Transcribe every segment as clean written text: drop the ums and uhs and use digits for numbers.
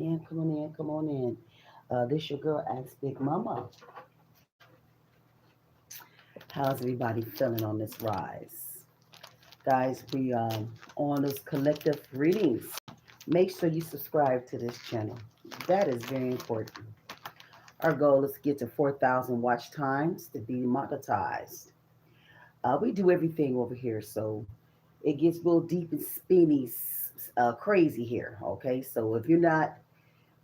Come on in, come on in. This your girl, Ask Big Mama. How's everybody feeling on this rise? Guys, we on those collective readings. Make sure you subscribe to this channel. That is very important. Our goal is to get to 4,000 watch times to be monetized. We do everything over here, so it gets real deep and spinny, crazy here. Okay, so if you're not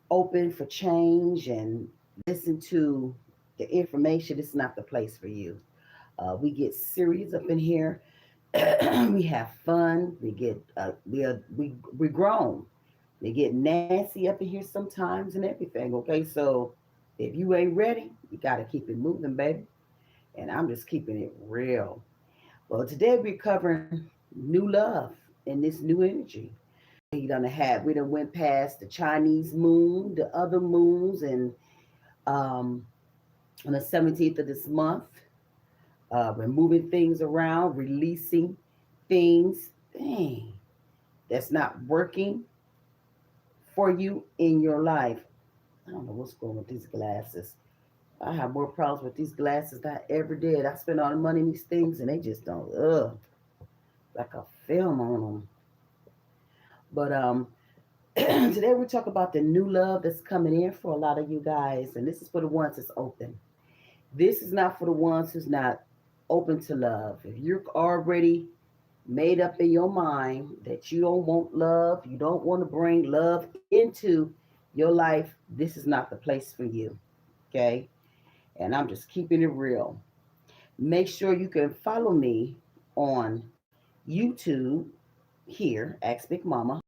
open for change and listen to the information, it's not the place for you. We get serious up in here. We have fun. We grown. We get nasty up in here sometimes and everything. Okay, so if you ain't ready, you got to keep it moving, baby. And I'm just keeping it real. Well, today we're covering new love and this new energy. We done went past the Chinese moon, the other moons, and um, on the 17th of this month, we're moving things around, releasing things, dang, that's not working for you in your life. I don't know what's going with these glasses. I have more problems with these glasses than I ever did. I spend all the money in these things and they just don't, like a film on them. But today we talk about the new love that's coming in for a lot of you guys, and this is for the ones that's open. This is not for the ones who's not open to love. If you're already made up in your mind that you don't want love, you don't want to bring love into your life, this is not the place for you. Okay? And I'm just keeping it real. Make sure you can follow me on YouTube here, Ask Big Mama,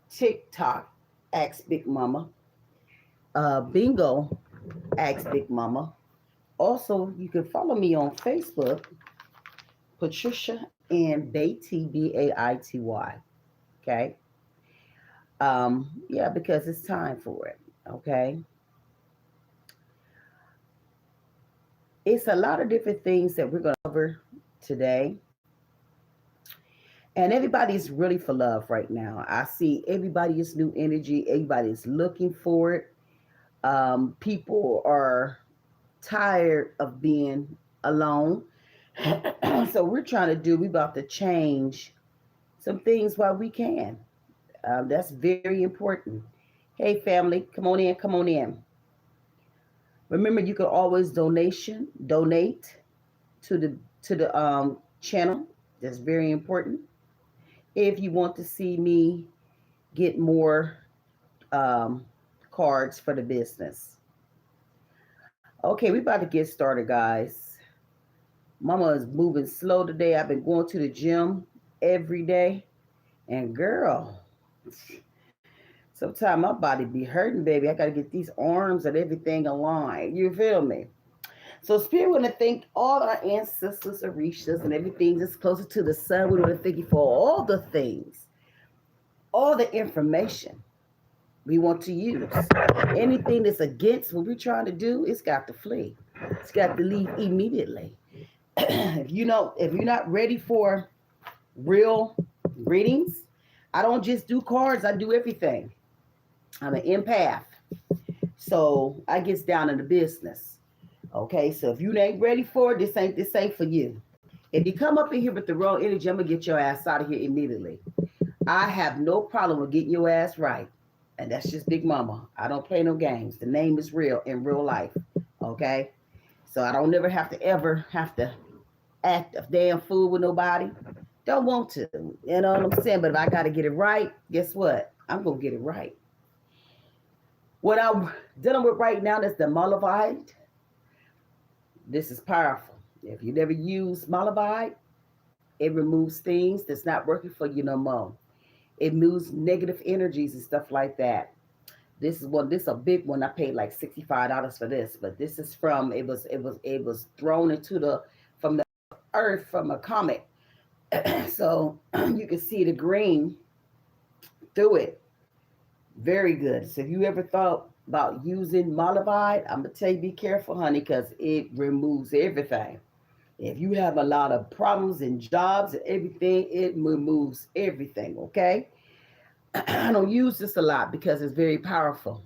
TikTok, Ask Big Mama, Bingo, Ask Big Mama. Also, you can follow me on Facebook, Patricia and Baity, Baity. Okay. Yeah, because it's time for it. Okay. It's a lot of different things that we're going to cover today. And everybody is really for love right now. I see everybody is new energy. Everybody is looking for it. People are tired of being alone. So we about to change some things while we can. That's very important. Hey, family, come on in, come on in. Remember, you can always donate to the channel. That's very important. If you want to see me get more um, cards for the business. Okay, we about to get started, guys. Mama is moving slow today. I've been going to the gym every day, and girl, sometimes my body be hurting, baby. I gotta get these arms and everything aligned. You feel me? So Spirit want to thank all our ancestors, Orishas, and everything that's closer to the sun. We want to thank you for all the things, all the information we want to use. Anything that's against what we're trying to do, it's got to flee. It's got to leave immediately. If you're not ready for real readings, I don't just do cards, I do everything. I'm an empath. So I gets down in the business. Okay, so if you ain't ready for it, this ain't for you. If you come up in here with the wrong energy, I'm gonna get your ass out of here immediately. I have no problem with getting your ass right. And that's just Big Mama. I don't play no games. The name is real in real life. Okay? So I don't never have to ever have to act a damn fool with nobody. Don't want to. You know what I'm saying? But if I gotta get it right, guess what? I'm gonna get it right. What I'm dealing with right now is the Malavite. This is powerful. If you never use Malavite, it removes things that's not working for you no more. It moves negative energies and stuff like that. This is a big one. I paid like $65 for this, but this is from it was thrown into the from the earth from a comet. So you can see the green through it. Very good. So if you ever thought about using Malavite, I'm gonna tell you be careful, honey, because it removes everything. If you have a lot of problems in jobs and everything, it removes everything. Okay. I don't use this a lot because it's very powerful.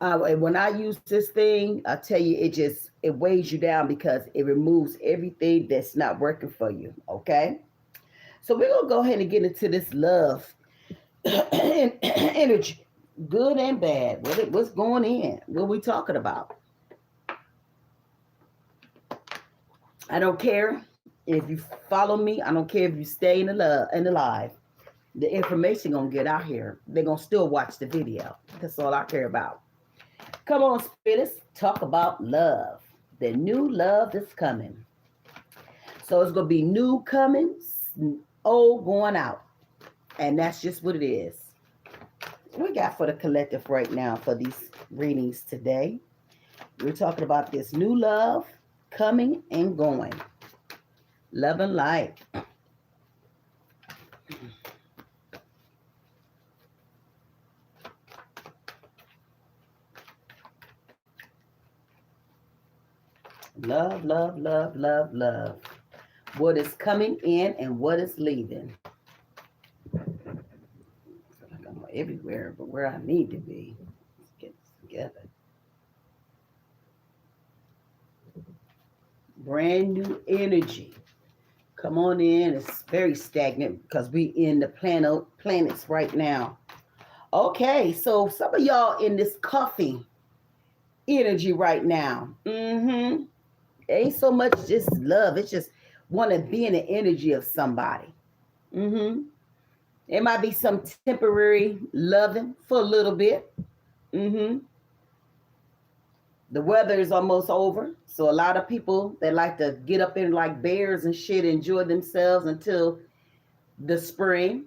When I use this thing, I tell you, it weighs you down because it removes everything that's not working for you. Okay, so we're gonna go ahead and get into this love energy, good and bad. What's going in? What we talking about? I don't care if you follow me. I don't care if you stay in the live. The information gonna get out here. They're gonna still watch the video. That's all I care about. Come on, spirits, talk about love. The new love that's coming. So it's gonna be new comings, old going out. And that's just what it is. What we got for the collective right now for these readings today? We're talking about this new love coming and going. Love and light. Love, love, love, love, love. What is coming in and what is leaving. I feel like I'm everywhere, but where I need to be. Let's get this together. Brand new energy. Come on in. It's very stagnant because we in the planets right now. Okay, so some of y'all in this coffee energy right now. Mm-hmm. Ain't so much just love. It's just want to be in the energy of somebody. Mm-hmm. It might be some temporary loving for a little bit. Mm-hmm. The weather is almost over. So a lot of people, they like to get up in like bears and shit, enjoy themselves until the spring.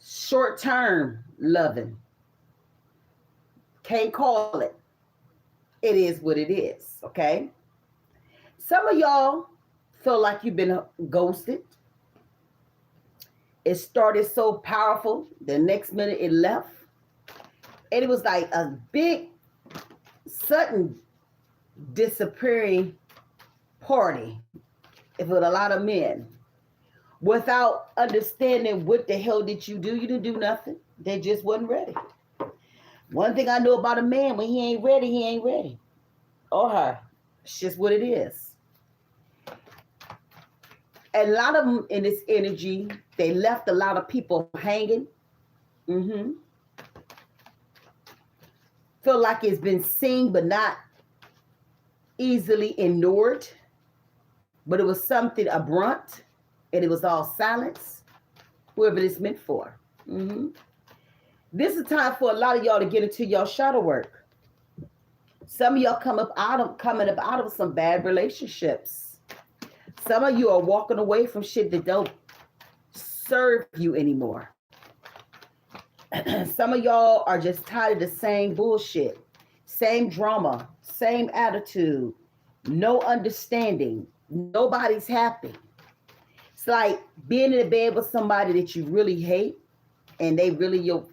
Short-term loving. Can't call it. It is what it is, okay? Some of y'all feel like you've been ghosted. It started so powerful. The next minute it left. And it was like a big, sudden disappearing party with a lot of men. Without understanding what the hell did you do. You didn't do nothing. They just wasn't ready. One thing I know about a man, when he ain't ready, he ain't ready. Or her. It's just what it is. And a lot of them in this energy, they left a lot of people hanging. Mm-hmm. Feel like it's been seen but not easily ignored. But it was something abrupt. And it was all silence. Whoever it's meant for. Mm-hmm. This is time for a lot of y'all to get into your shadow work. Some of y'all coming up out of some bad relationships. Some of you are walking away from shit that don't serve you anymore. Some of y'all are just tired of the same bullshit, same drama, same attitude, no understanding. Nobody's happy. It's like being in a bed with somebody that you really hate. And they really your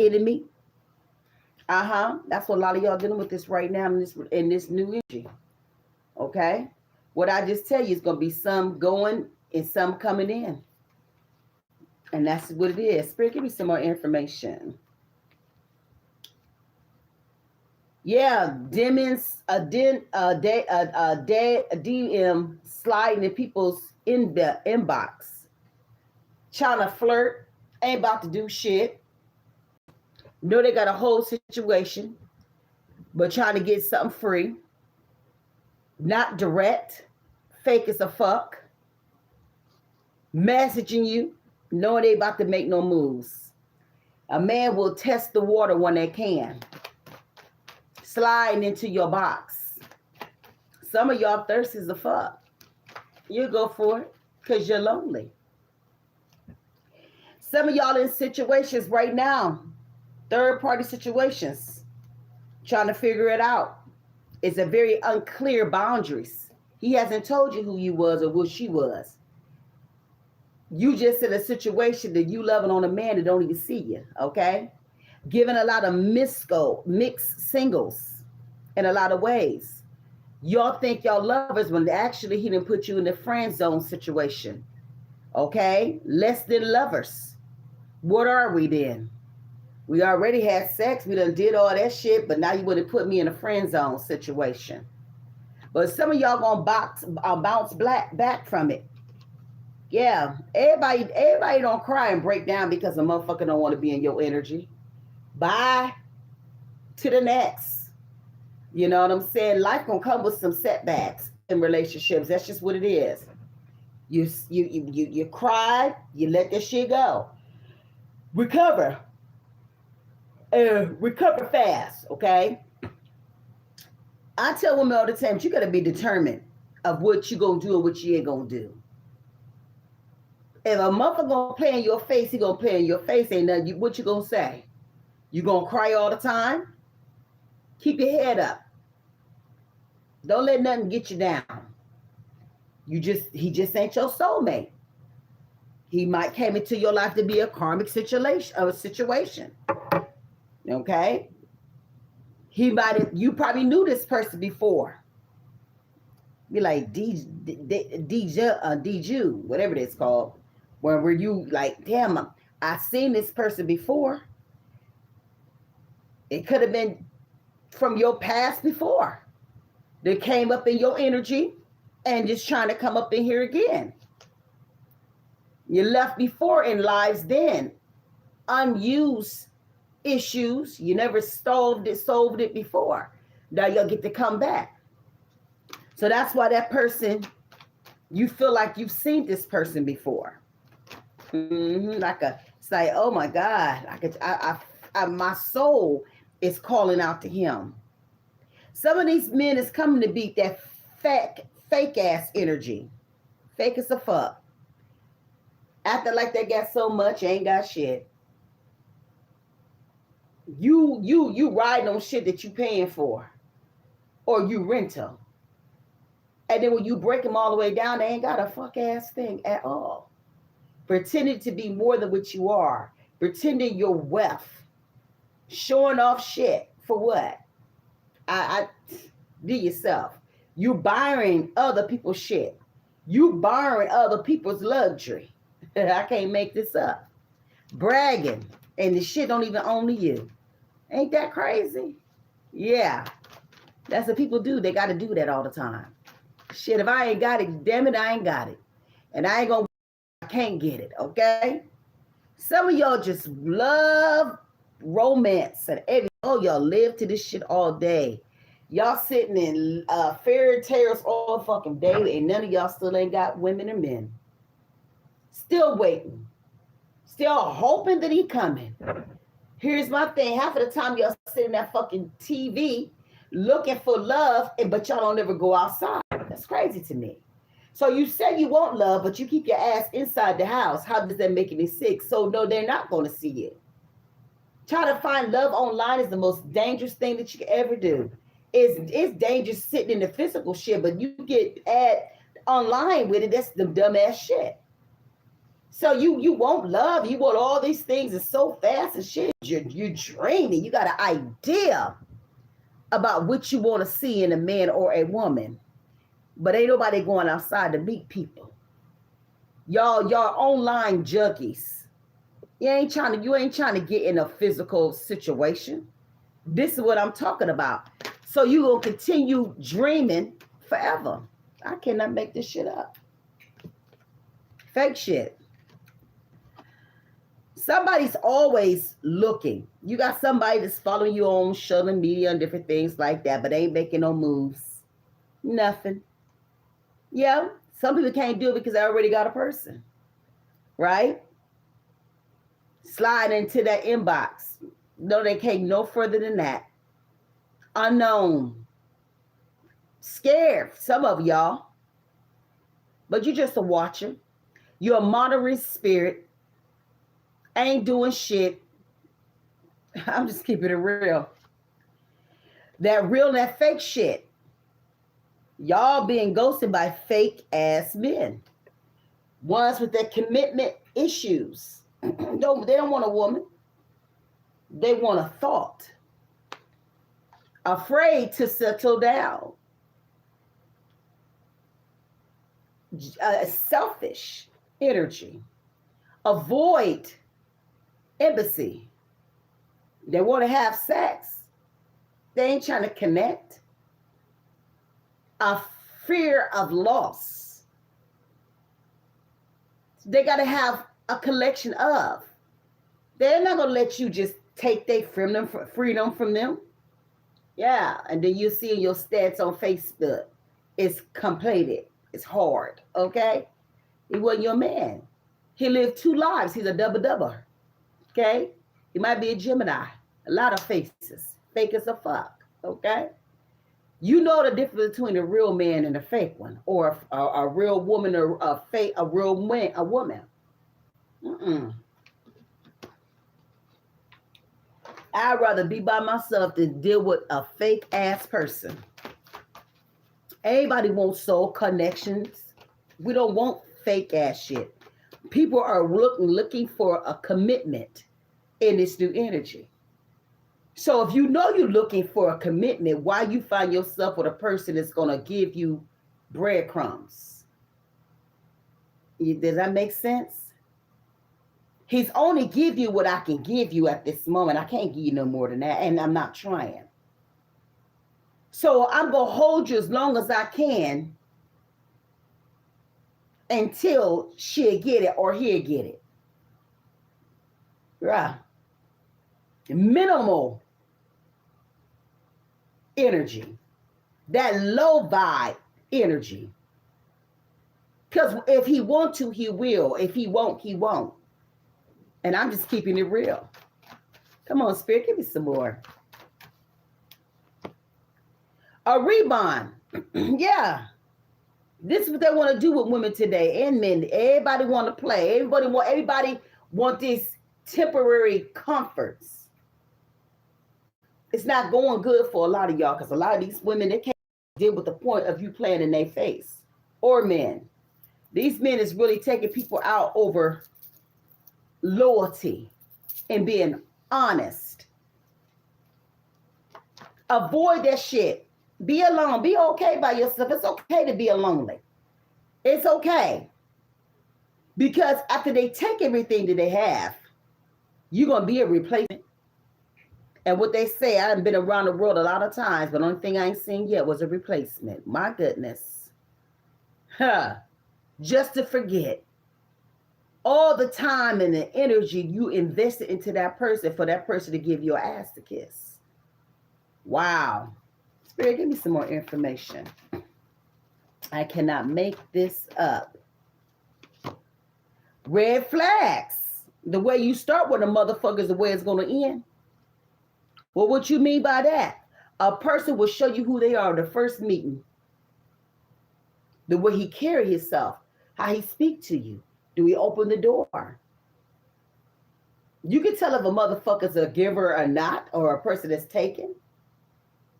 enemy. That's what a lot of y'all dealing with this right now in this new energy. Okay? What I just tell you is gonna be some going and some coming in. And that's what it is. Spirit, give me some more information. Yeah, demons, DM sliding in people's inbox. Trying to flirt, ain't about to do shit. Know they got a whole situation, but trying to get something free. Not direct, fake as a fuck. Messaging you, knowing they about to make no moves. A man will test the water when they can. Sliding into your box. Some of y'all thirsty as a fuck. You go for it because you're lonely. Some of y'all in situations right now, third-party situations, trying to figure it out. It's a very unclear boundaries. He hasn't told you who you was or what she was. You just in a situation that you loving on a man that don't even see you, okay? Giving a lot of mixed singles in a lot of ways. Y'all think y'all lovers when actually he didn't put you in the friend zone situation. Okay? Less than lovers. What are we then? We already had sex. We done did all that shit, but now you would have put me in a friend zone situation. But some of y'all gonna bounce back from it. Yeah, everybody don't cry and break down because a motherfucker don't want to be in your energy. Bye to the next. You know what I'm saying? Life gonna come with some setbacks in relationships. That's just what it is. You cry, you let that shit go. Recover. Recover fast, okay? I tell women all the time, you gotta be determined of what you gonna do and what you ain't gonna do. If a motherfucker gonna play in your face, he gonna play in your face. Ain't nothing. What you gonna say? You gonna cry all the time? Keep your head up. Don't let nothing get you down. He just ain't your soulmate. He might came into your life to be a karmic situation. Okay? You probably knew this person before. Be like DJ, whatever it's called. Where were you like, damn, I seen this person before. It could have been from your past before. That came up in your energy and just trying to come up in here again. You left before in lives then. Unused issues. You never solved it before. Now you'll get to come back. So that's why that person, you feel like you've seen this person before. It's like, oh my God, my soul is calling out to him. Some of these men is coming to beat that fake ass energy. Fake as a fuck. Acting like they got so much, ain't got shit. You riding on shit that you paying for. Or you rental. And then when you break them all the way down, they ain't got a fuck ass thing at all. Pretending to be more than what you are. Pretending you're wealth. Showing off shit. For what? I do yourself. You borrowing other people's shit. You borrowing other people's luxury. I can't make this up. Bragging. And the shit don't even own to you. Ain't that crazy? Yeah. That's what people do. They got to do that all the time. Shit, if I ain't got it, damn it, I ain't got it. And I can't get it, okay? Some of y'all just love romance and everything. Oh, y'all live to this shit all day. Y'all sitting in fairy tales all fucking day, and none of y'all still ain't got women and men. Still waiting. Still hoping that he coming. Here's my thing. Half of the time y'all sitting that fucking TV looking for love, but y'all don't ever go outside. That's crazy to me. So you say you want love, but you keep your ass inside the house. How does that make me sick? So no, they're not going to see you. Trying to find love online is the most dangerous thing that you can ever do. It's dangerous sitting in the physical shit, but you get online with it. That's the dumbass shit. So you want love, you want all these things, it's so fast and shit. You're dreaming. You got an idea about what you want to see in a man or a woman, but ain't nobody going outside to meet people. Y'all online junkies. You ain't trying to get in a physical situation. This is what I'm talking about. So you will continue dreaming forever. I cannot make this shit up. Fake shit. Somebody's always looking. You got somebody that's following you on social media and different things like that, but they ain't making no moves. Nothing. Yeah, some people can't do it because they already got a person. Right? Slide into that inbox. No, they can't no further than that. Unknown. Scared, some of y'all. But you're just a watcher. You're a monitoring spirit. Ain't doing shit. I'm just keeping it real. That real and that fake shit. Y'all being ghosted by fake ass men. Ones with their commitment issues. They don't want a woman. They want a thought. Afraid to settle down. Selfish. energy. Avoid intimacy. They want to have sex. They ain't trying to connect. A fear of loss. They got to have a collection of. They're not going to let you just take their freedom from them. Yeah, and then you see in your stats on Facebook, it's completed. It's hard, okay? He wasn't your man. He lived 2 lives. He's a double, okay? He might be a Gemini. A lot of faces. Fake as a fuck, okay? You know the difference between a real man and a fake one, or a real woman, or a real man, a woman. I'd rather be by myself than deal with a fake ass person. Everybody wants soul connections. We don't want fake ass shit. People are looking for a commitment in this new energy. So if you know you're looking for a commitment, why you find yourself with a person that's going to give you breadcrumbs? Does that make sense? He's only give you what I can give you at this moment. I can't give you no more than that, and I'm not trying. So I'm going to hold you as long as I can until she'll get it or he'll get it. Right. Minimal energy. That low vibe energy. Because if he wants to, he will. If he won't, he won't. And I'm just keeping it real. Come on, Spirit, give me some more. A rebound. Yeah. This is what they want to do with women today and men. Everybody want to play. Everybody want these temporary comforts. It's not going good for a lot of y'all, because a lot of these women, they can't deal with the point of you playing in their face. Or men. These men is really taking people out over loyalty and being honest. Avoid that shit. Be alone. Be okay by yourself. It's okay to be lonely. It's okay. Because after they take everything that they have, you're going to be a replacement. And what they say, I've been around the world a lot of times, but the only thing I ain't seen yet was a replacement. My goodness. Just to forget all the time and the energy you invested into that person for that person to give you an ass to kiss. Wow. Spirit, give me some more information. I cannot make this up. Red flags. The way you start with a motherfucker is the way it's going to end. Well, what you mean by that? A person will show you who they are the first meeting. The way he carry himself. How he speak to you. Do we open the door? You can tell if a motherfucker's a giver or not, or a person that's taken.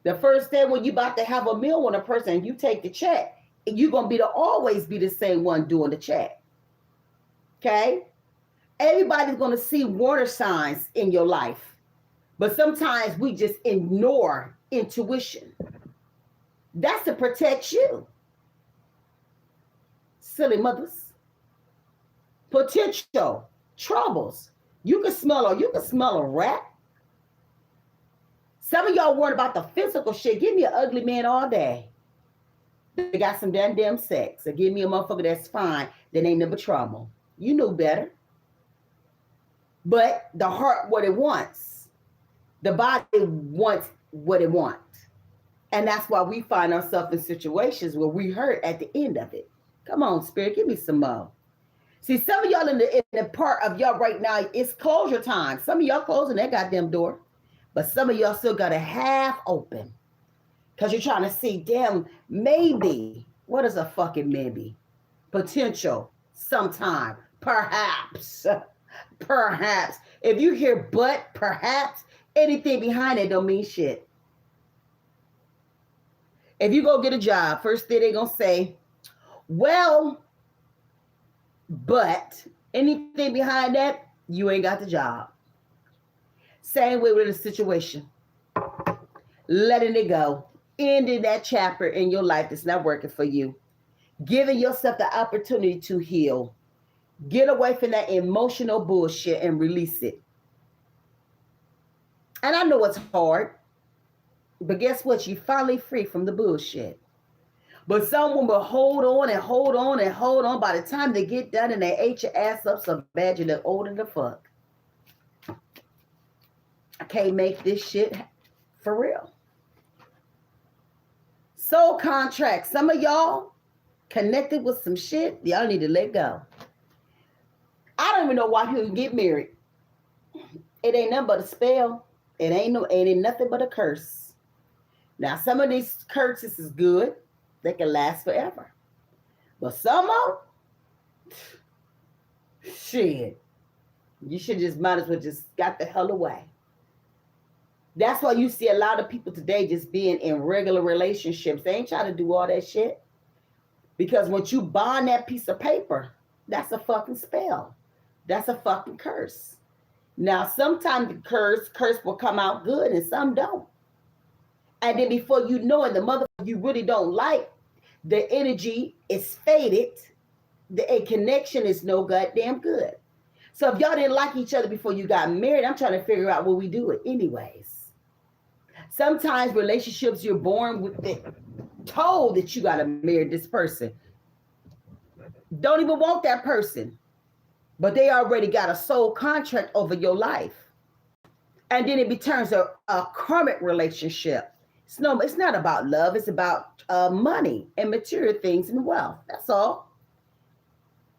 The first day when you about to have a meal with a person and you take the check, you're going to always be the same one doing the check. Okay? Everybody's going to see warning signs in your life. But sometimes we just ignore intuition. That's to protect you. Silly mothers. Potential troubles. You can smell a rat. Some of y'all worried about the physical shit. Give me an ugly man all day. They got some damn sex. Or give me a motherfucker that's fine that ain't never trouble. You know better. But the heart, what it wants. The body wants what it wants. And that's why we find ourselves in situations where we hurt at the end of it. Come on, Spirit, give me some more. See, some of y'all in the part of y'all right now, it's closure time. Some of y'all closing that goddamn door. But some of y'all still got it half open. Because you're trying to see, damn, maybe. What is a fucking maybe? Potential. Sometime. Perhaps. Perhaps. If you hear but, perhaps, anything behind it don't mean shit. If you go get a job, first thing they're going to say, well, but anything behind that, you ain't got the job. Same way with a situation. Letting it go. Ending that chapter in your life that's not working for you. Giving yourself the opportunity to heal. Get away from that emotional bullshit and release it. And I know it's hard, but guess what? You're finally free from the bullshit. But someone will hold on and hold on and hold on. By the time they get done and they ate your ass up so bad you look older than fuck. I can't make this shit for real. Soul contracts. Some of y'all connected with some shit. Y'all need to let go. I don't even know why people get married. It ain't nothing but a spell. It ain't nothing but a curse. Now, some of these curses is good. They can last forever. But some of them, shit, you should just might as well just got the hell away. That's why you see a lot of people today just being in regular relationships. They ain't trying to do all that shit. Because once you bond that piece of paper, that's a fucking spell. That's a fucking curse. Now, sometimes the curse will come out good and some don't. And then before you know it, the motherfucker you really don't like, the energy is faded. The connection is no goddamn good. So if y'all didn't like each other before you got married, I'm trying to figure out what we do it anyways. Sometimes relationships you're born with it, told that you got to marry this person. Don't even want that person. But they already got a soul contract over your life. And then it becomes a karmic relationship. It's not about love. It's about money and material things and wealth. That's all.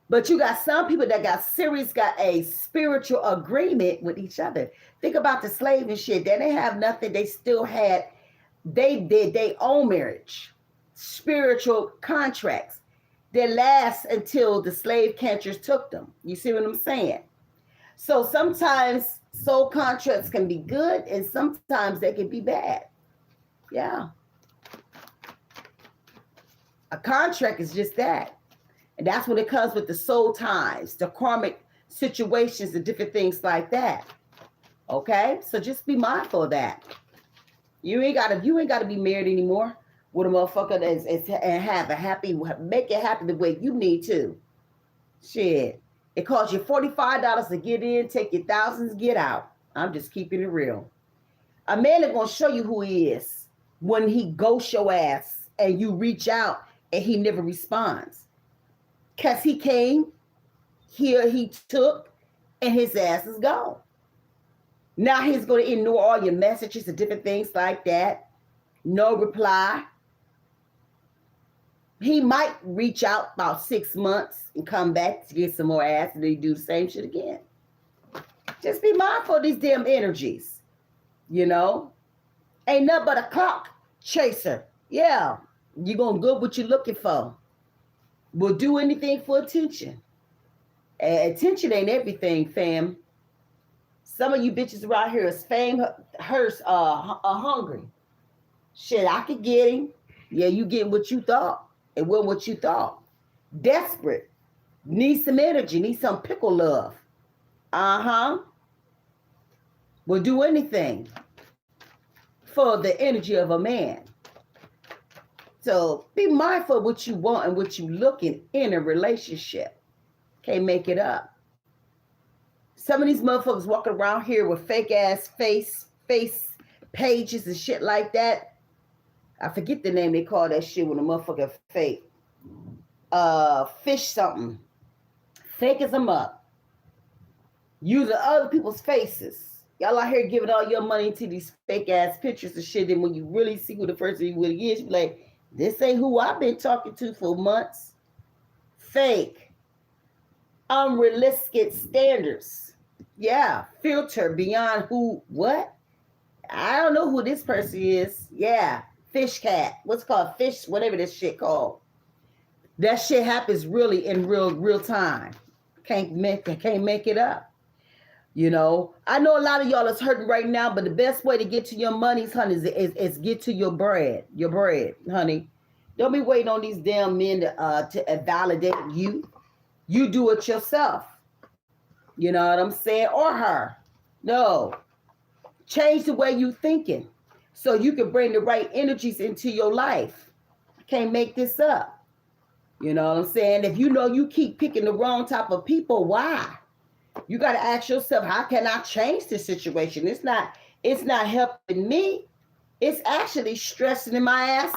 But you got some people that got a spiritual agreement with each other. Think about the slave and shit. They didn't have nothing. They still had, they did their own marriage. Spiritual contracts. They last until the slave catchers took them. You see what I'm saying? So sometimes soul contracts can be good and sometimes they can be bad. Yeah. A contract is just that. And that's when it comes with the soul ties, the karmic situations and different things like that. Okay? So just be mindful of that. You ain't gotta be married anymore with a motherfucker and make it happy the way you need to. Shit. It costs you $45 to get in, take your thousands, get out. I'm just keeping it real. A man is gonna show you who he is when he ghosts your ass and you reach out and he never responds. Because he came, here he took, and his ass is gone. Now he's going to ignore all your messages and different things like that. No reply. He might reach out about 6 months and come back to get some more ass and then he do the same shit again. Just be mindful of these damn energies. You know? Ain't nothing but a clock chaser. Yeah. You're going to get what you're looking for. Will do anything for attention. And attention ain't everything, fam. Some of you bitches around here is hungry. Shit, I could get him. Yeah, you get what you thought. It wasn't what you thought. Desperate. Need some energy. Need some pickle love. Uh-huh. Will do anything for the energy of a man. So be mindful of what you want and what you looking in a relationship. Can't make it up. Some of these motherfuckers walking around here with fake ass face pages and shit like that. I forget the name they call that shit when a motherfucker fake. Fish something. Faking them up. Using other people's faces. Y'all out here giving all your money to these fake ass pictures and shit. And when you really see who the person really is, you be like, this ain't who I've been talking to for months. Fake. Unrealistic standards. Yeah. Filter beyond who, what? I don't know who this person is. Yeah. Fish cat. What's called fish, whatever this shit called. That shit happens really in real time. Can't make it up. You know, I know a lot of y'all is hurting right now, but the best way to get to your monies, honey, is get to your bread, honey. Don't be waiting on these damn men to validate you. You do it yourself. You know what I'm saying? Or her. No. Change the way you thinking so you can bring the right energies into your life. Can't make this up. You know what I'm saying? If you know you keep picking the wrong type of people, why? You got to ask yourself, how can I change this situation? It's not helping me. It's actually stressing in my ass.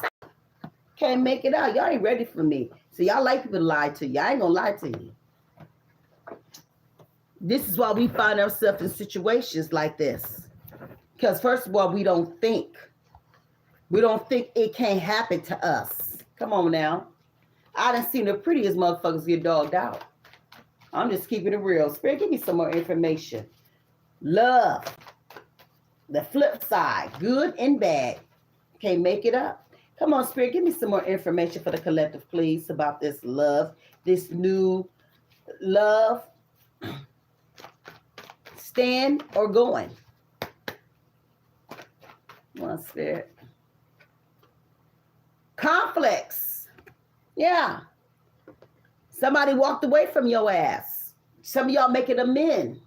Can't make it out. Y'all ain't ready for me. So y'all like people to lie to you. I ain't gonna lie to you. This is why we find ourselves in situations like this. Because first of all, we don't think. We don't think it can't happen to us. Come on now. I done seen the prettiest motherfuckers get dogged out. I'm just keeping it real. Spirit, give me some more information. Love. The flip side. Good and bad. Can't make it up. Come on, Spirit, give me some more information for the collective, please, about this love. This new love. Stand or going. Come on, Spirit. Conflicts. Yeah. Somebody walked away from your ass. Some of y'all making amends.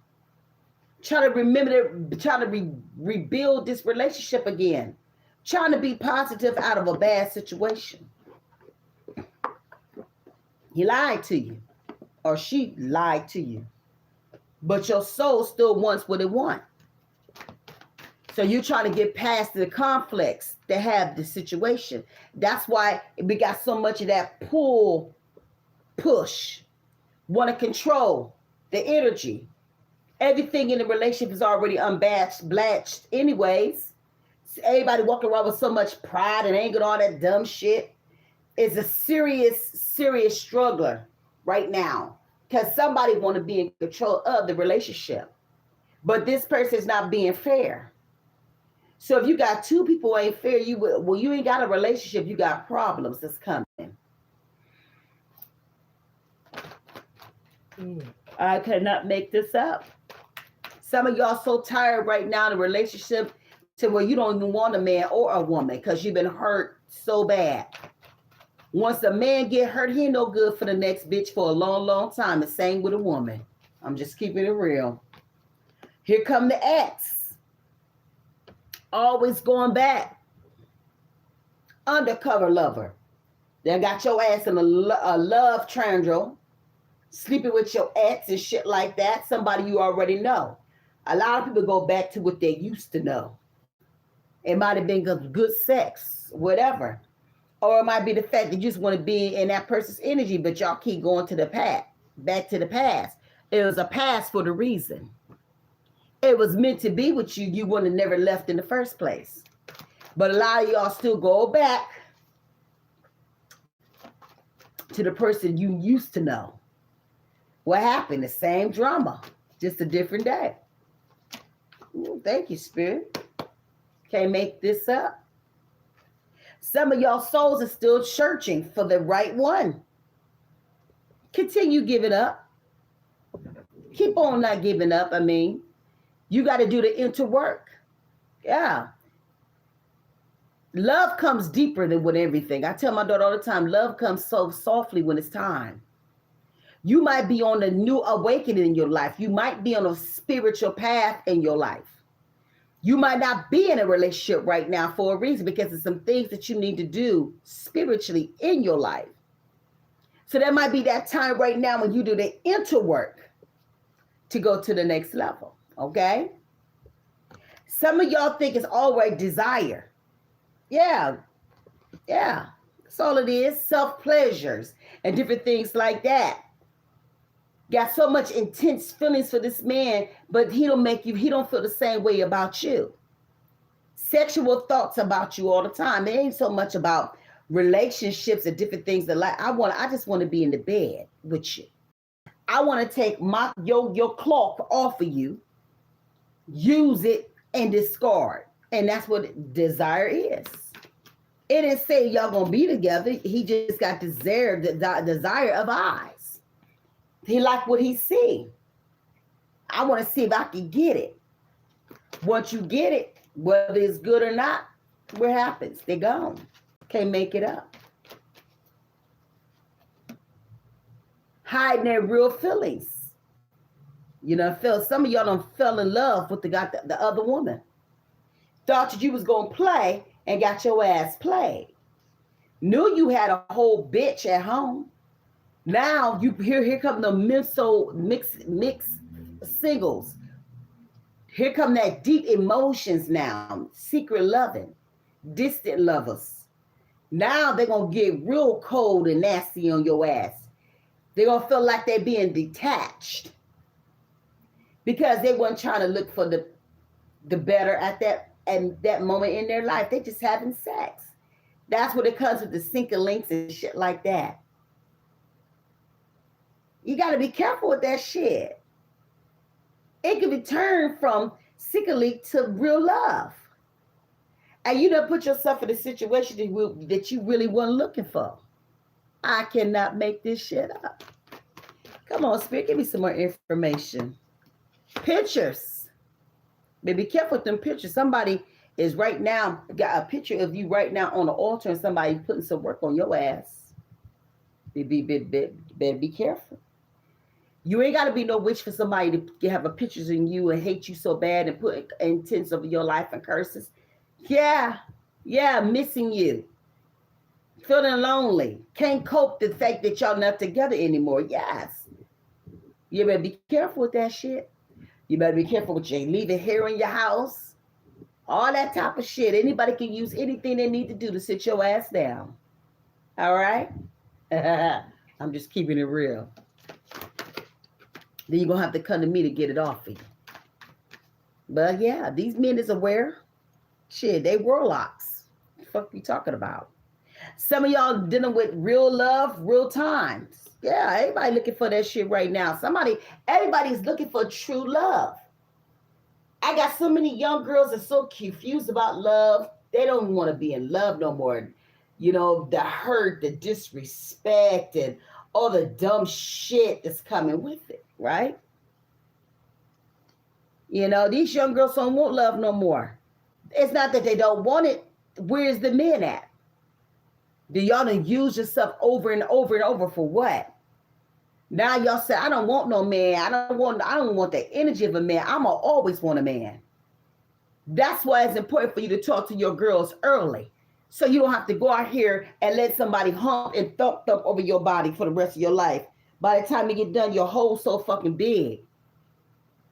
Trying to rebuild this relationship again. Trying to be positive out of a bad situation. He lied to you. Or she lied to you. But your soul still wants what it wants. So you're trying to get past the conflicts that have the situation. That's why we got so much of that pull, push, want to control the energy. Everything in the relationship is already blanched anyways. Everybody walking around with so much pride and anger and all that dumb shit. Is a serious struggler right now. Because somebody want to be in control of the relationship. But this person is not being fair. So if you got two people who ain't fair, you ain't got a relationship, you got problems that's coming. I cannot make this up. Some of y'all so tired right now in a relationship to where you don't even want a man or a woman because you've been hurt so bad. Once a man get hurt, he ain't no good for the next bitch for a long time. The same with a woman. I'm just keeping it real. Here come the ex. Always going back. Undercover lover. They got your ass in a love triangle. Sleeping with your ex and shit like that. Somebody you already know. A lot of people go back to what they used to know. It might have been good sex, whatever. Or it might be the fact that you just want to be in that person's energy, but y'all keep going to the past, back to the past. It was a past for the reason. It was meant to be with you. You would have never left in the first place. But a lot of y'all still go back to the person you used to know. What happened? The same drama, just a different day. Ooh, thank you, Spirit. Can't make this up. Some of y'all souls are still searching for the right one. Continue giving up. Keep on not giving up. I mean, you got to do the inner work. Yeah. Love comes deeper than with everything. I tell my daughter all the time, love comes so softly when it's time. You might be on a new awakening in your life. You might be on a spiritual path in your life. You might not be in a relationship right now for a reason because there's some things that you need to do spiritually in your life. So that might be that time right now when you do the inner work to go to the next level, okay? Some of y'all think it's always desire. Yeah, that's all it is. Self-pleasures and different things like that. Got so much intense feelings for this man, but he don't feel the same way about you. Sexual thoughts about you all the time. It ain't so much about relationships and different things that I just want to be in the bed with you. I want to take your cloth off of you, use it and discard. And that's what desire is. It didn't say y'all gonna be together. He just got desire of eyes. He liked what he see. I want to see if I can get it. Once you get it, whether it's good or not, what happens? They're gone. Can't make it up. Hiding their real feelings. You know, some of y'all done fell in love with the other woman. Thought that you was going to play and got your ass played. Knew you had a whole bitch at home. Now you here come the mix singles. Here come that deep emotions now, secret loving, distant lovers. Now they're gonna get real cold and nasty on your ass. They're gonna feel like they're being detached because they weren't trying to look for the better at that moment in their life. They just having sex. That's what it comes with the sinking links and shit like that. You got to be careful with that shit. It can be turned from sinking link to real love. And you don't put yourself in a situation that you really weren't looking for. I cannot make this shit up. Come on, Spirit, give me some more information. Pictures. But be careful with them pictures. Somebody is right now, got a picture of you right now on the altar and somebody putting some work on your ass. Better be careful. You ain't got to be no witch for somebody to have a pictures in you and hate you so bad and put intents of your life and curses. Yeah, missing you. Feeling lonely. Can't cope the fact that y'all not together anymore. Yes. You better be careful with that shit. You better be careful with you leaving hair in your house. All that type of shit. Anybody can use anything they need to do to sit your ass down. All right? I'm just keeping it real. Then you're going to have to come to me to get it off of you. But yeah, these men is aware. Shit, they warlocks. What the fuck you talking about? Some of y'all dealing with real love, real times. Yeah, everybody looking for that shit right now. Everybody's looking for true love. I got so many young girls that are so confused about love. They don't want to be in love no more. You know, the hurt, the disrespect, and all the dumb shit that's coming with it, right? You know, these young girls don't want love no more. It's not that they don't want it. Where's the men at? Do y'all done use yourself over and over and over for what? Now y'all say, I don't want no man. I don't want the energy of a man. I'ma always want a man. That's why it's important for you to talk to your girls early. So you don't have to go out here and let somebody hump and thump over your body for the rest of your life. By the time you get done, your hole's so fucking big.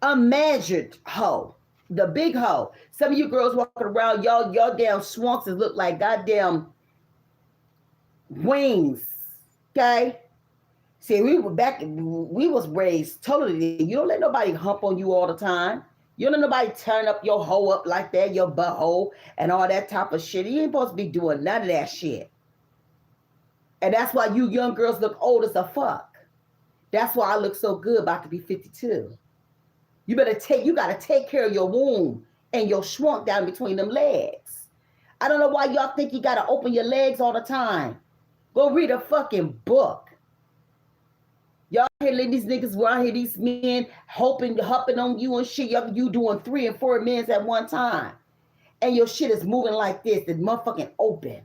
Unmeasured hoe. The big hoe. Some of you girls walking around, y'all damn swamps look like goddamn wings. Okay? See, we was raised totally. You don't let nobody hump on you all the time. You don't let nobody turn up your hoe up like that, your butthole, and all that type of shit. You ain't supposed to be doing none of that shit. And that's why you young girls look old as a fuck. That's why I look so good, about to be 52. You gotta take care of your womb and your shrunk down between them legs. I don't know why y'all think you gotta open your legs all the time. Go read a fucking book. Y'all here letting these niggas around here, these men hopping on you and shit. You doing 3 and 4 men at one time. And your shit is moving like this, the motherfucking open.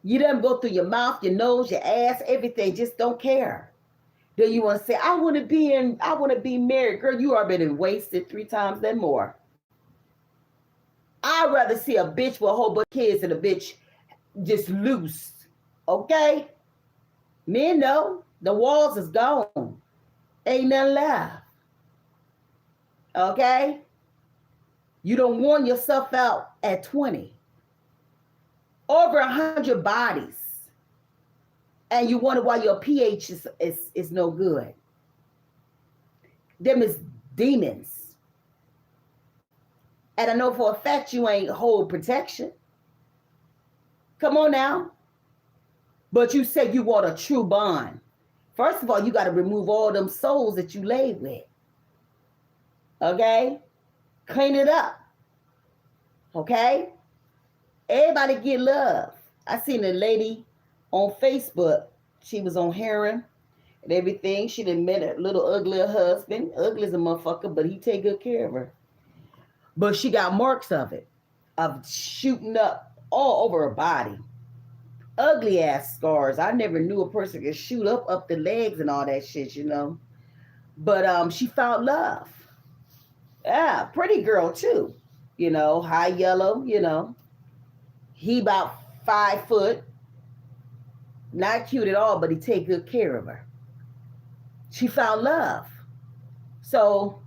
You done go through your mouth, your nose, your ass, everything. Just don't care. Then you want to say, I want to be married. Girl, you already been wasted 3 times and more. I'd rather see a bitch with a whole bunch of kids than a bitch just loose. Okay? Men know the walls is gone. Ain't nothing left. Okay? You don't worn yourself out at 20. Over 100 bodies. And you wonder why your pH is no good. Them is demons. And I know for a fact you ain't hold protection. Come on now. But you said you want a true bond. First of all, you got to remove all them souls that you laid with. Okay? Clean it up. Okay? Everybody get love. I seen a lady on Facebook. She was on heroin and everything. She done met a little ugly husband. Ugly as a motherfucker, but he take good care of her. But she got marks of it. Of shooting up all over her body. Ugly ass scars. I never knew a person could shoot up the legs and all that shit, you know. But she found love. Yeah, pretty girl too. You know, high yellow, you know. He about 5 foot. Not cute at all, but he take good care of her. She found love. So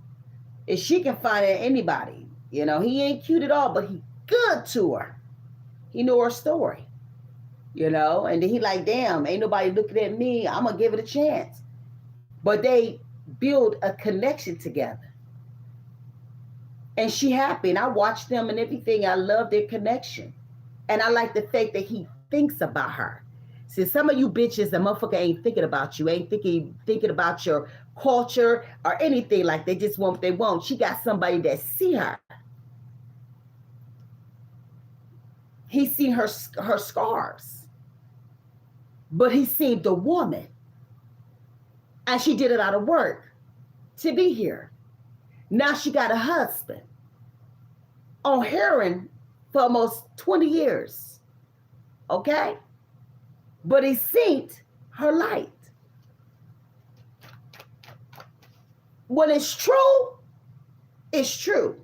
if she can find it, anybody, he ain't cute at all, but he good to her. He knew her story, and then he like, damn, ain't nobody looking at me. I'm gonna give it a chance. But they build a connection together. And she happy. And I watch them and everything. I love their connection. And I like the fact that he thinks about her. See, some of you bitches, the motherfucker ain't thinking about you, ain't thinking about your culture or anything. Like, they just want what they want. She got somebody that see her. He's seen her scars. But he's seen the woman. And she did it out of work to be here. Now she got a husband on heroin for almost 20 years. Okay? But he seen her light. When it's true, it's true.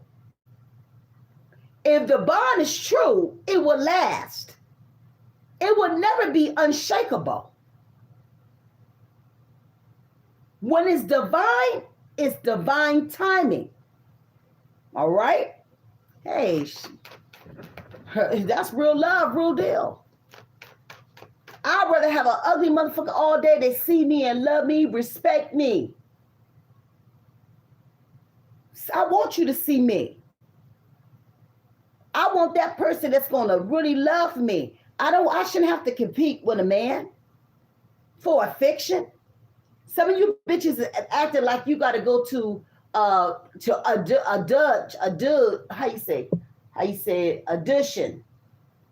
If the bond is true, it will last. It will never be unshakable. When it's divine timing. All right? Hey, that's real love, real deal. I'd rather have an ugly motherfucker all day that see me and love me, respect me. I want you to see me. I want that person that's going to really love me. I shouldn't have to compete with a man for affection. Some of you bitches are acting like you got to go to audition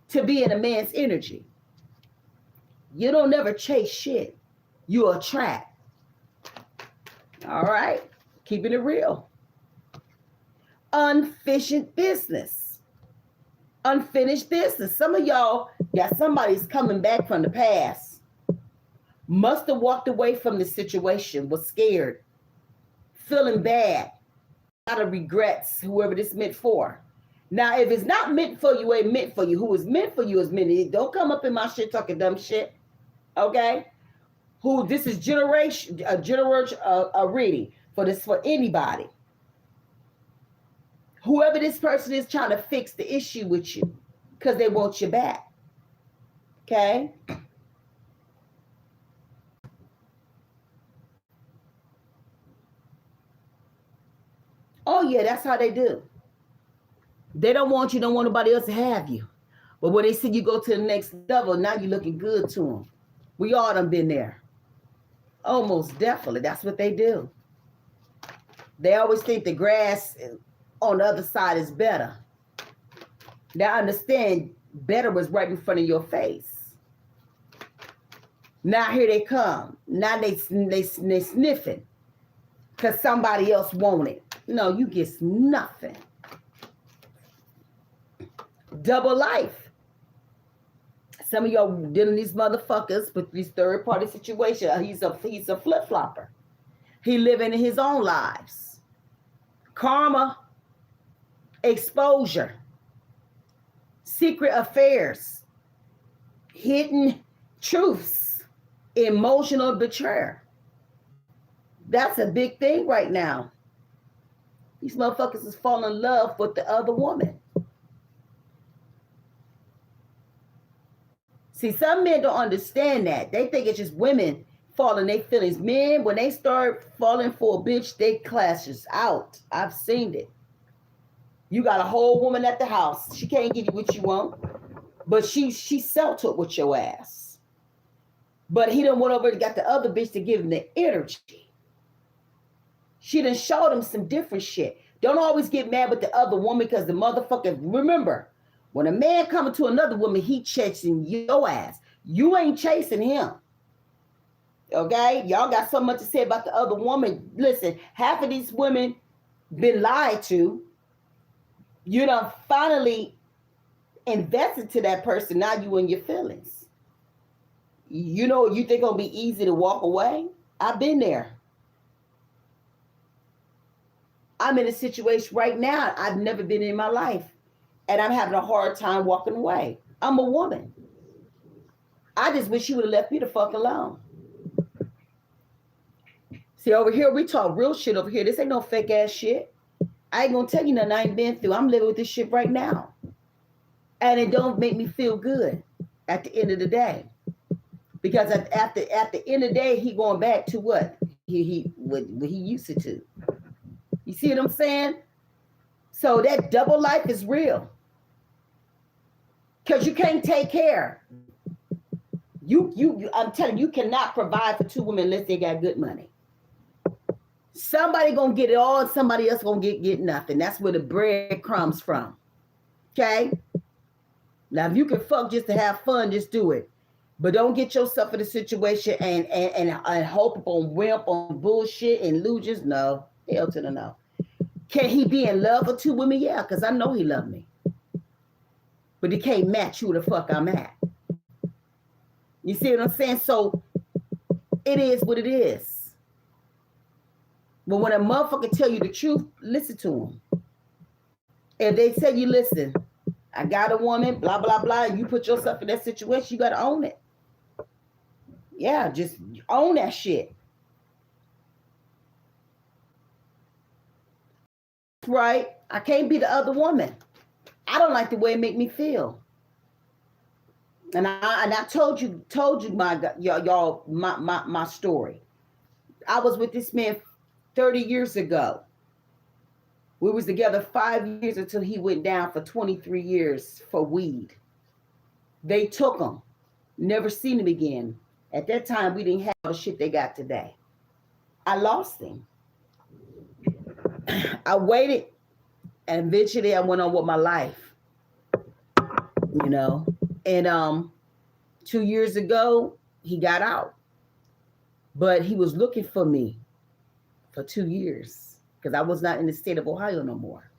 to be in a man's energy. You don't never chase shit. You attract. All right? Keeping it real. Unfinished business. Unfinished business. Some of y'all got somebody's coming back from the past. Must have walked away from the situation, was scared, feeling bad, a lot of regrets, whoever this meant for. Now, if it's not meant for you, ain't meant for you. Who is meant for you is meant for you. Don't come up in my shit talking dumb shit. Okay? This is a reading for anybody. Whoever this person is trying to fix the issue with you because they want you back. Okay? Oh, yeah, that's how they do. They don't want you, don't want nobody else to have you. But when they see you go to the next level, now you're looking good to them. We all done been there. Oh, most definitely. That's what they do. They always think the grass on the other side is better. Now, understand, better was right in front of your face. Now, here they come. Now they sniffing because somebody else want it. No, you get nothing. Double life. Some of y'all dealing these motherfuckers with these third-party situations. He's a flip-flopper. He living in his own lives. Karma, exposure, secret affairs, hidden truths, emotional betrayal. That's a big thing right now. These motherfuckers is falling in love with the other woman. See, some men don't understand that. They think it's just women falling their feelings. Men, when they start falling for a bitch, they clashes out. I've seen it. You got a whole woman at the house. She can't give you what you want, but she settled with your ass. But he done went over and got the other bitch to give him the energy. She done showed him some different shit. Don't always get mad with the other woman because the motherfucker, remember, when a man coming to another woman, he chasing your ass. You ain't chasing him. Okay? Y'all got so much to say about the other woman. Listen, half of these women been lied to. You done finally invested to that person. Now you in your feelings. You think it's going to be easy to walk away? I've been there. I'm in a situation right now I've never been in my life. And I'm having a hard time walking away. I'm a woman. I just wish you would have left me the fuck alone. See, over here, we talk real shit over here. This ain't no fake ass shit. I ain't gonna tell you nothing I ain't been through. I'm living with this shit right now. And it don't make me feel good at the end of the day. Because at the end of the day, he going back to what he used to. You see what I'm saying? So that double life is real. Because you can't take care. I'm telling you, you cannot provide for two women unless they got good money. Somebody gonna get it all, and somebody else gonna get nothing. That's where the bread comes from. Okay? Now, if you can fuck just to have fun, just do it. But don't get yourself in a situation and hope on wimp on bullshit and illusions. No. Hell to the no. Can he be in love with two women? Yeah, because I know he loved me. But he can't match who the fuck I'm at. You see what I'm saying? So it is what it is. But when a motherfucker tell you the truth, listen to him. If they say you listen, I got a woman, blah, blah, blah, and you put yourself in that situation, you got to own it. Yeah, just own that shit. Right? I can't be the other woman. I don't like the way it make me feel. And I told you my story. I was with this man 30 years ago. We was together 5 years until he went down for 23 years for weed. They took him. Never seen him again. At that time, we didn't have the shit they got today. I lost him. I waited, and eventually I went on with my life. You know? And 2 years ago, he got out. But he was looking for me for 2 years because I was not in the state of Ohio no more.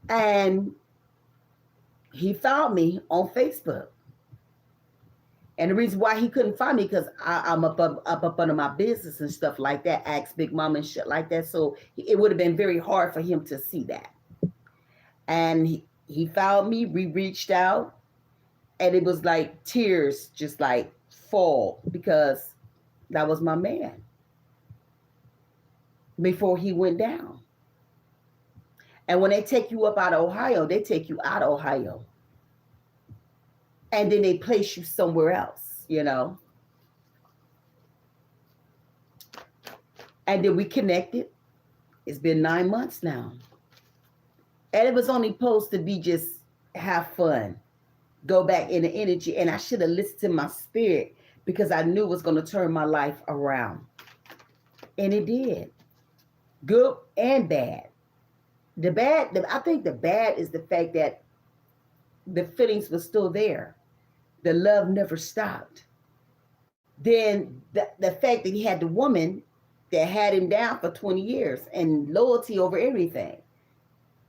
And he found me on Facebook. And the reason why he couldn't find me because I'm up under my business and stuff like that, ask Big Mama and shit like that. So it would have been very hard for him to see that. And he found me, we reached out, and it was like tears just like fall because that was my man before he went down. And when they take you up out of Ohio, they take you out of Ohio. And then they place you somewhere else, you know. And then we connected. It's been 9 months now. And it was only supposed to be just have fun, go back in the energy. And I should have listened to my spirit because I knew it was going to turn my life around. And it did. Good and bad. I think the bad is the fact that the feelings were still there. The love never stopped. Then the fact that he had the woman that had him down for 20 years and loyalty over everything.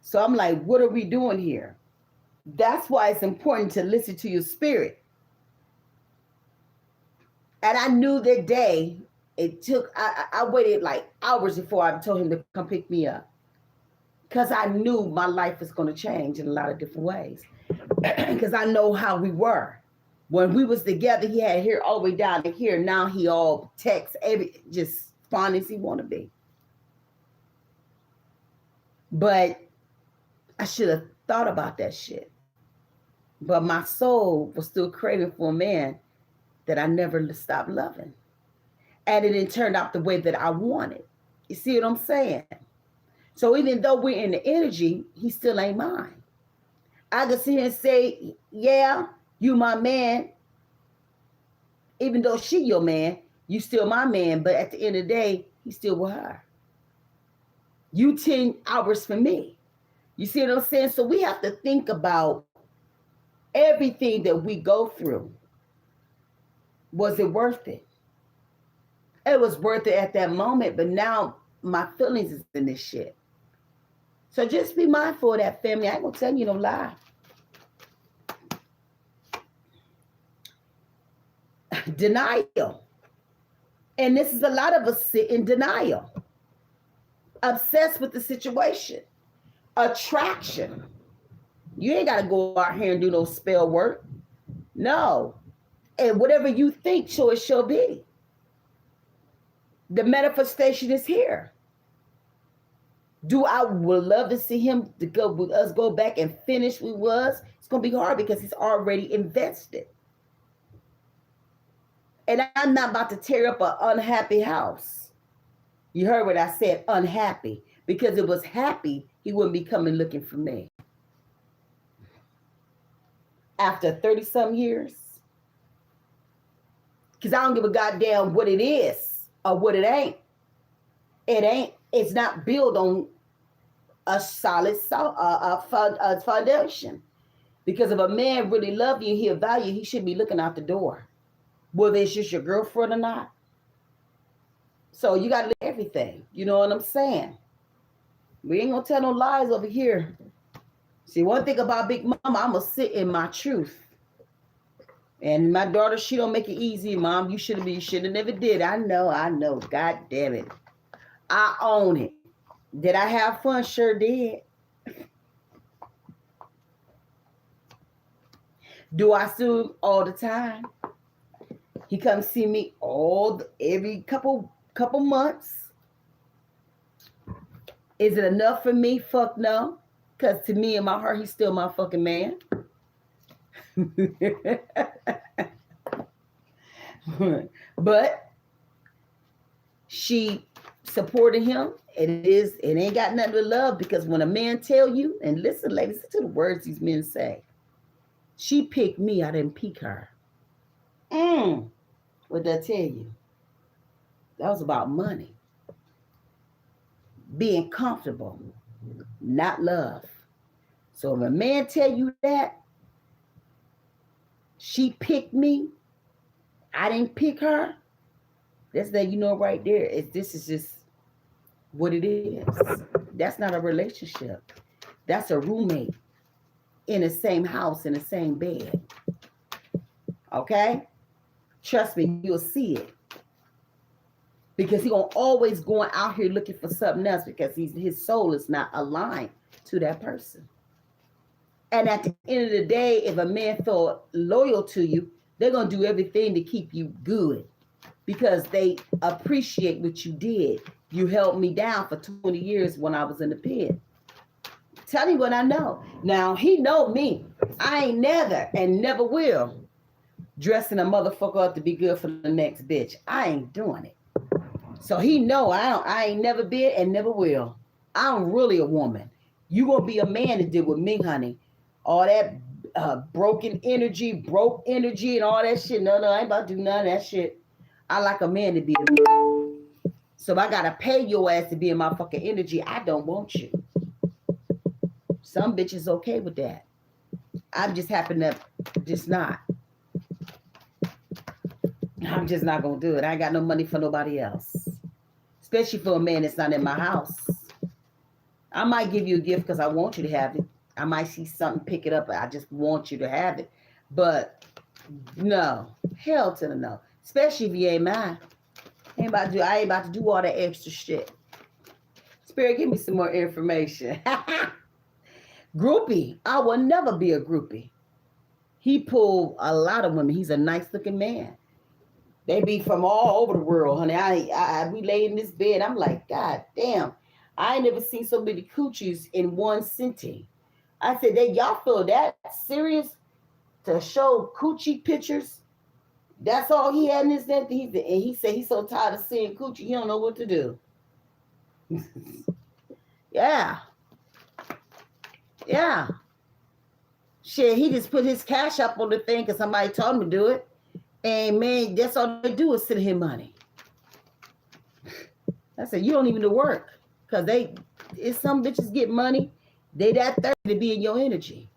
So I'm like, what are we doing here? That's why it's important to listen to your spirit. And I knew that day, I waited like hours before I told him to come pick me up. Because I knew my life was going to change in a lot of different ways. Because I know how we were. When we was together, he had hair all the way down to here. Now he all texts, just fine as he want to be. But I should have thought about that shit. But my soul was still craving for a man that I never stopped loving. And it didn't turn out the way that I wanted. You see what I'm saying? So even though we're in the energy, he still ain't mine. I could sit here and say, yeah, you my man. Even though she your man, you still my man. But at the end of the day, he's still with her. You 10 hours for me. You see what I'm saying? So we have to think about everything that we go through. Was it worth it? It was worth it at that moment, but now my feelings is in this shit. So just be mindful of that, family. I ain't gonna tell you no lie. Denial. And this is a lot of us sit in denial. Obsessed with the situation. Attraction. You ain't got to go out here and do no spell work. No. And whatever you think, so it shall be. The manifestation is here. Do I would love to see him to go with us, go back and finish we was. It's gonna be hard because he's already invested. And I'm not about to tear up an unhappy house. You heard what I said, unhappy. Because it was happy, he wouldn't be coming looking for me. After 30-some years. Because I don't give a goddamn what it is or what it ain't. It's not built on a solid foundation. Because if a man really love you, he'll value, he should be looking out the door. Whether it's just your girlfriend or not. So you got to look at everything. You know what I'm saying? We ain't going to tell no lies over here. See, one thing about Big Mama, I'm going to sit in my truth. And my daughter, she don't make it easy, Mom. You should have never did. I know. God damn it. I own it. Did I have fun? Sure did. Do I sue all the time? He comes see me every couple months. Is it enough for me? Fuck no. Because to me, in my heart, he's still my fucking man. But she supported him. It ain't got nothing to love, because when a man tell you, and listen, ladies, listen to the words these men say. She picked me, I didn't pick her. What did I tell you? That was about money. Being comfortable, not love. So if a man tell you that, she picked me, I didn't pick her, that's that, you know, right there. This is just what it is. That's not a relationship. That's a roommate in the same house, in the same bed. Okay? Trust me, you'll see it. Because he's going to always going out here looking for something else, because his soul is not aligned to that person. And at the end of the day, if a man felt loyal to you, they're going to do everything to keep you good, because they appreciate what you did. You held me down for 20 years when I was in the pit. Tell you what I know. Now, he know me. I ain't never and never will dressing a motherfucker up to be good for the next bitch. I ain't doing it. So he know I ain't never been and never will. I'm really a woman. You gonna be a man to deal with me, honey. All that broken energy, broke energy, and all that shit. No, I ain't about to do none of that shit. I like a man to be a man. So if I gotta pay your ass to be in my fucking energy, I don't want you. Some bitches okay with that. I'm just happen to just not. I'm just not gonna do it. I ain't got no money for nobody else. Especially for a man that's not in my house. I might give you a gift because I want you to have it. I might see something, pick it up. I just want you to have it. But no, hell to the no. Especially if you ain't mine. I ain't about to do all that extra shit. Spirit, give me some more information. Groupie. I will never be a groupie. He pulled a lot of women. He's a nice looking man. They be from all over the world, honey. We lay in this bed. I'm like, God damn. I ain't never seen so many coochies in one sitting. I said, y'all feel that serious to show coochie pictures? That's all he had in his net. And he said he's so tired of seeing coochie, he don't know what to do. Yeah. Shit, he just put his cash up on the thing because somebody told him to do it. And man, that's all they do is send him money. I said, you don't even do work. Because if some bitches get money, they that thirsty to be in your energy.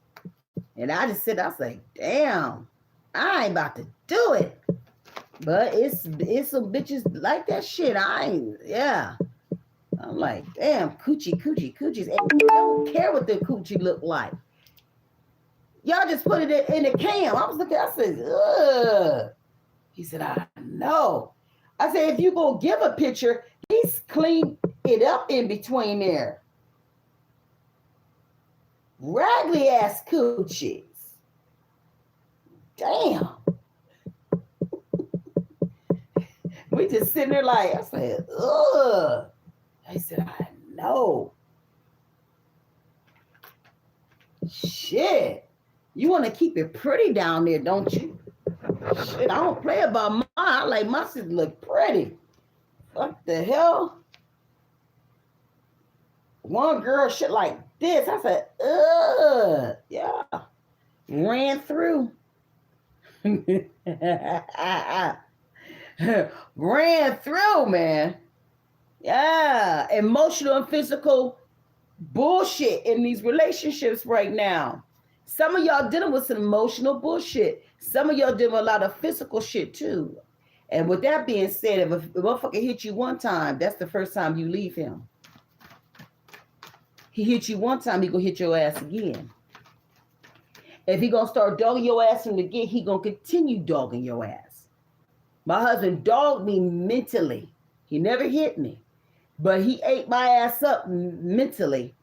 And I just said, I was like, damn, I ain't about to do it. But it's some bitches like that shit. I'm like, damn, coochies. And you don't care what the coochie look like. Y'all just put it in the cam. I was looking, I said, ugh. He said, I know. I said, if you go give a picture, please clean it up in between there. Raggedy ass coochies. Damn. We just sitting there like, I said, ugh. I said, I know. Shit. You want to keep it pretty down there, don't you? Shit, I don't play about mine. I like my sister look pretty. What the hell? One girl shit like this. I said, ugh. Yeah. Ran through. Ran through, man. Yeah. Emotional and physical bullshit in these relationships right now. Some of y'all dealing with some emotional bullshit. Some of y'all dealing with a lot of physical shit too. And with that being said, if a motherfucker hit you one time, that's the first time you leave him. He hit you one time, he gonna hit your ass again. If he gonna start dogging your ass from the get, he gonna continue dogging your ass. My husband dogged me mentally. He never hit me, but he ate my ass up mentally.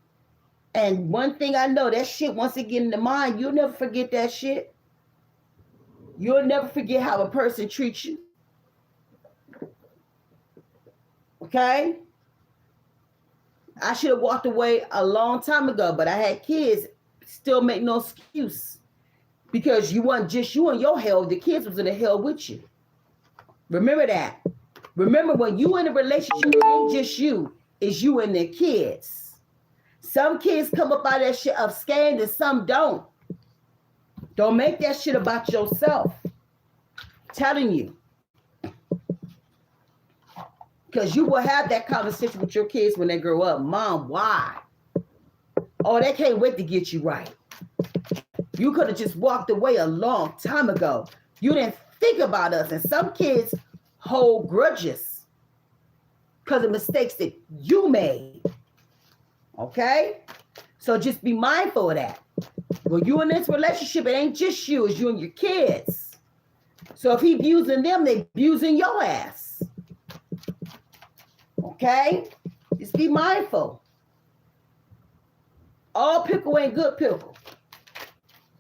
And one thing I know, that shit, once it get in the mind, you'll never forget that shit. You'll never forget how a person treats you. Okay? I should have walked away a long time ago, but I had kids. Still make no excuse. Because you wasn't just you in your hell, the kids was in the hell with you. Remember that. Remember, when you in a relationship, it ain't just you, it's you and the kids. Some kids come up out of that shit unscathed and some don't. Don't make that shit about yourself. I'm telling you. Because you will have that conversation with your kids when they grow up. Mom, why? Oh, they can't wait to get you right. You could have just walked away a long time ago. You didn't think about us. And some kids hold grudges because of mistakes that you made. Okay? So just be mindful of that. When you in this relationship, it ain't just you, it's you and your kids. So if he abusing them, they abusing your ass. Okay? Just be mindful. All pickle ain't good pickle.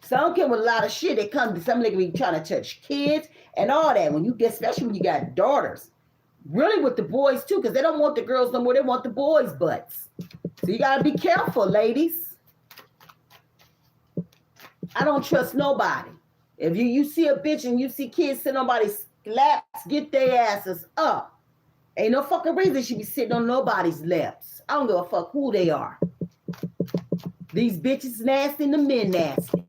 Some come with a lot of shit. They come to some nigga be trying to touch kids and all that. When you get, especially when you got daughters. Really with the boys too, because they don't want the girls no more. They want the boys' butts. So you gotta be careful, ladies. I don't trust nobody. If you see a bitch and you see kids sitting on nobody's laps, get their asses up. Ain't no fucking reason they should be sitting on nobody's laps. I don't give a fuck who they are. These bitches nasty and the men nasty.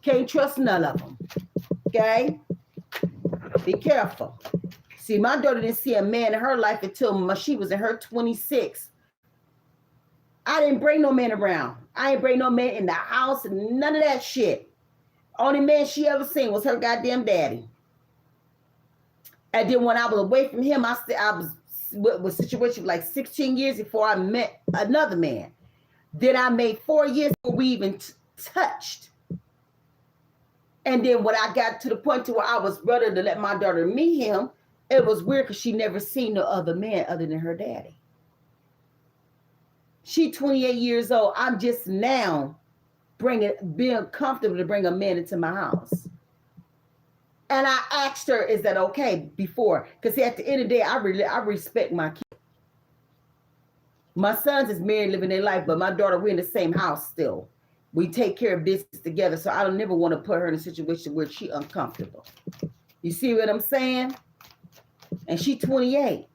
Can't trust none of them. Okay? Be careful. See, my daughter didn't see a man in her life until she was in her 26. I didn't bring no man around. I ain't bring no man in the house and none of that shit. Only man she ever seen was her goddamn daddy. And then when I was away from him, I was with a situation for like 16 years before I met another man. Then I made 4 years before we even touched. And then when I got to the point to where I was ready to let my daughter meet him, it was weird because she never seen no other man other than her daddy. She 28 years old. I'm just now being comfortable to bring a man into my house. And I asked her, is that okay before? Because at the end of the day, I respect my kids. My sons is married, living their life, but my daughter, we're in the same house still. We take care of business together, so I don't never want to put her in a situation where she's uncomfortable. You see what I'm saying? And she 28.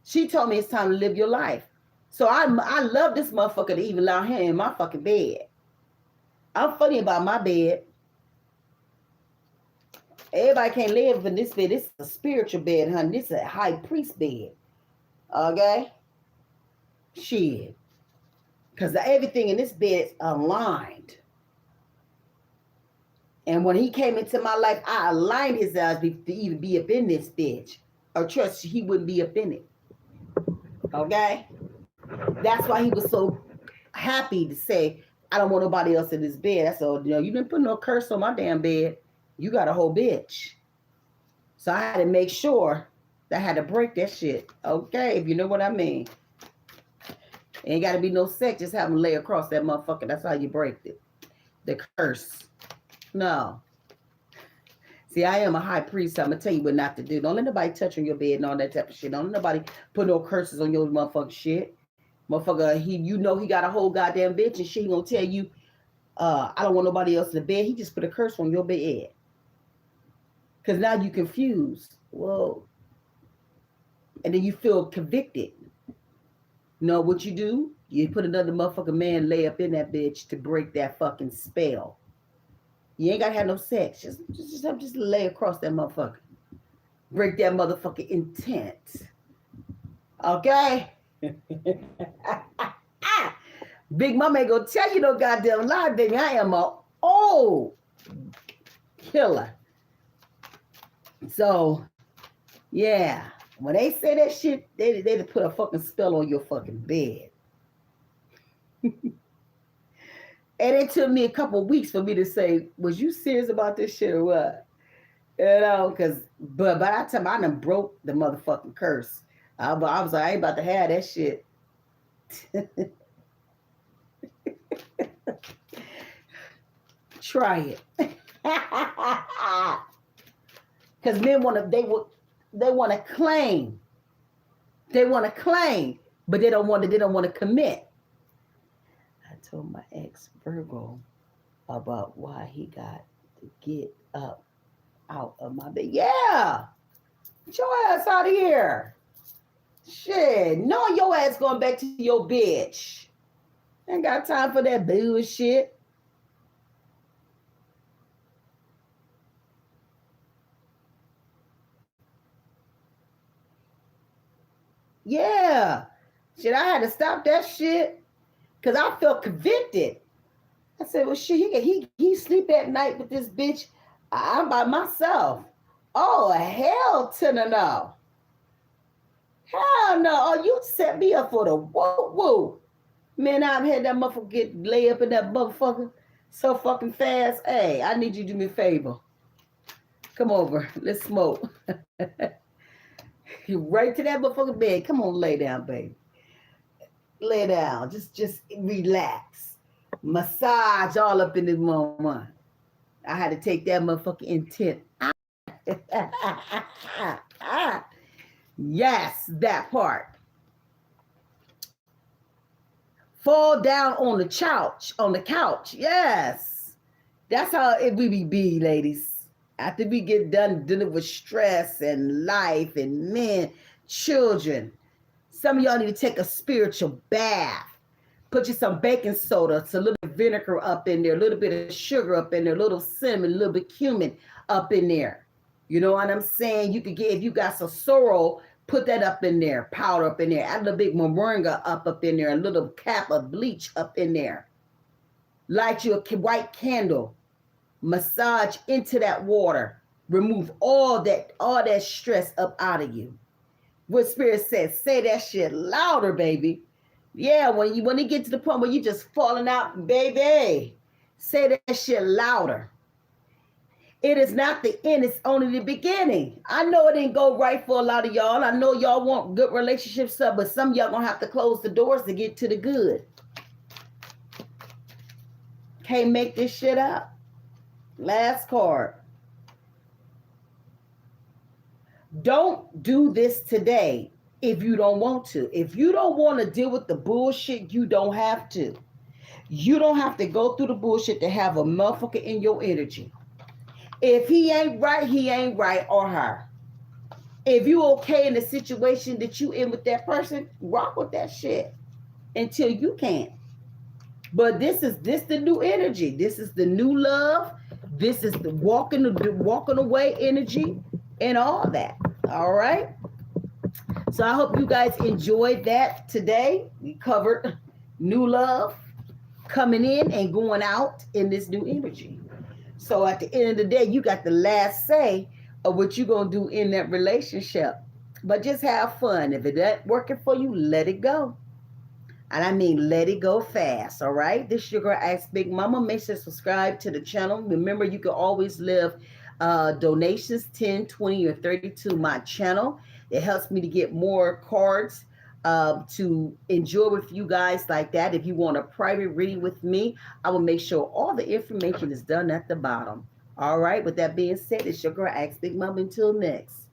She told me it's time to live your life. So I love this motherfucker to even allow him in my fucking bed. I'm funny about my bed. Everybody can't live in this bed. This is a spiritual bed, honey. This is a high priest bed. Okay? Shit. Because everything in this bed is aligned. And when he came into my life, I aligned his eyes to even be up in this bitch. Or trust he wouldn't be up in it. Okay? That's why he was so happy to say, I don't want nobody else in this bed. That's all. You didn't put no curse on my damn bed. You got a whole bitch. So I had to make sure that I had to break that shit. Okay? If you know what I mean. Ain't got to be no sex. Just have them lay across that motherfucker. That's how you break it. The curse. No. See, I am a high priest. So I'm going to tell you what not to do. Don't let nobody touch on your bed and all that type of shit. Don't let nobody put no curses on your motherfucking shit. Motherfucker, you know he got a whole goddamn bitch and she going to tell you, I don't want nobody else in the bed. He just put a curse on your bed. Because now you confused. Whoa. And then you feel convicted. You know what you do? You put another motherfucking man lay up in that bitch to break that fucking spell. You ain't gotta have no sex. Just lay across that motherfucker. Break that motherfucking intent. Okay? Big Mama ain't gonna tell you no goddamn lie, baby. I am a old killer. So, yeah. When they say that shit, they put a fucking spell on your fucking bed. And it took me a couple of weeks for me to say, was you serious about this shit or what? You know, but by that time I done broke the motherfucking curse. I was like, I ain't about to have that shit. Try it. Because men they want to claim. They want to claim, but they don't want to commit. I told my ex Virgo about why he got to get up out of my bed. Yeah. Get your ass out of here. Shit. Knowing your ass going back to your bitch. Ain't got time for that bullshit. Yeah. Shit, I had to stop that shit because I felt convicted. I said, well, shit, he sleep at night with this bitch. I'm by myself. Oh, hell to the no. Hell no. Oh, you set me up for the woo-woo. Man, I've had that motherfucker lay up in that motherfucker so fucking fast. Hey, I need you to do me a favor. Come over. Let's smoke. Right to that motherfucking bed. Come on, lay down, baby. Lay down. Just relax. Massage all up in this moment. I had to take that motherfucking intent out. Yes, that part. Fall down on the couch. Yes. That's how it really be, ladies. After we get done dealing with stress and life and men, children, some of y'all need to take a spiritual bath. Put you some baking soda, a little bit of vinegar up in there, a little bit of sugar up in there, a little cinnamon, a little bit of cumin up in there. You know what I'm saying? You could get, if you got some sorrel, put that up in there, powder up in there, add a little bit moringa up in there, a little cap of bleach up in there. Light you a white candle. Massage into that water. Remove all that stress up out of you. What Spirit says, say that shit louder, baby. Yeah, when you get to the point where you just falling out, baby, say that shit louder. It is not the end, it's only the beginning. I know it didn't go right for a lot of y'all. I know y'all want good relationships, but some of y'all gonna have to close the doors to get to the good. Can't make this shit up. Last card. Don't do this today if you don't want to. If you don't want to deal with the bullshit, you don't have to. You don't have to go through the bullshit to have a motherfucker in your energy. If he ain't right or her. If you okay in the situation that you in with that person, rock with that shit until you can't. But this the new energy. This is the new love. This is the walking away energy and all that. All right. So I hope you guys enjoyed that today. We covered new love coming in and going out in this new energy. So at the end of the day, you got the last say of what you're going to do in that relationship. But just have fun. If it ain't working for you, let it go. And I mean, let it go fast, all right? This is your girl, Ask Big Mama. Make sure to subscribe to the channel. Remember, you can always leave donations, 10, 20, or 30 to my channel. It helps me to get more cards to enjoy with you guys like that. If you want a private reading with me, I will make sure all the information is done at the bottom. All right. With that being said, it's your girl, Ask Big Mom. Until next.